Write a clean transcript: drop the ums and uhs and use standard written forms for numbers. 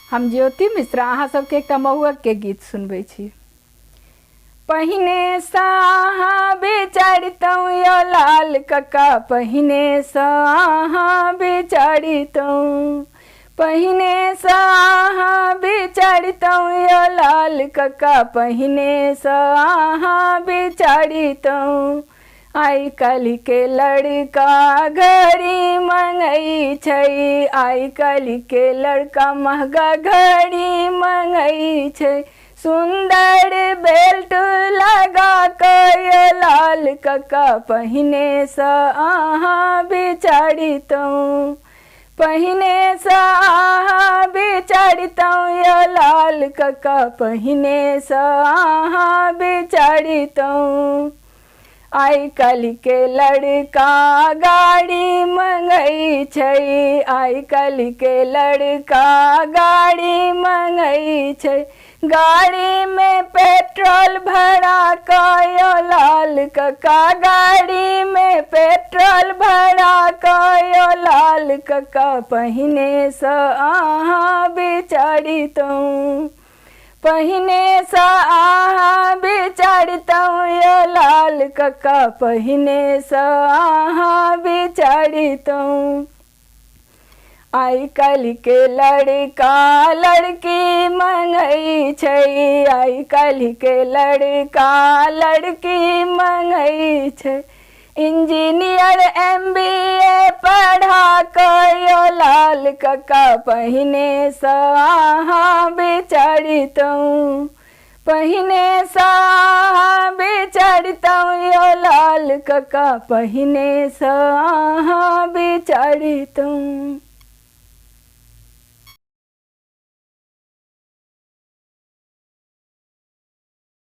हम ज्योति मिश्रा अहाँ सबके एकटा महुअक के गीत सुनबै छी। पहिने सँ अहाँ विचारितौं यो लाल कक्का, पहिने सँ अहाँ विचारितौं, पहिने सँ अहाँ विचारितौं यो लाल कक्का, पहिने सँ अहाँ विचारितौं। आइ काल्हि के लड़का घड़ी मंगै छै, आइ काल्हि के लड़का महंगा घड़ी मंगै छै। सुंदर बेल्ट लगा कऽ लाल कक्का, पहिने सँ अहाँ विचारितौं, पहिने सँ अहाँ विचारितौं यो लाल कक्का, पहिने सँ अहाँ विचारितौं। आइ काल्हि के लड़का गाड़ी मंगै छै, आइ काल्हि के लड़का गाड़ी मंगै छै। गाड़ी में पेट्रोल भरा कऽ यो लाल कक्का, गाड़ी में पेट्रोल भरा कऽ यो लाल कक्का, पहिने सँ अहाँ विचारितौं, पहिने सँ अहाँ विचारितौं यो लाल कक्का, पहिने सँ अहाँ विचारितौं। आइ काल्हि के लड़का लड़की मंगै छै, आइ काल्हि के लड़का लड़की मंगै छै। इंजीनियर MBA पढ़ा कऽ यो लाल कक्का, पहिने सँ अहाँ विचारितौं, पहिने सँ अहाँ विचारितौं यो लाल कक्का, पहिने सँ अहाँ विचारितौं।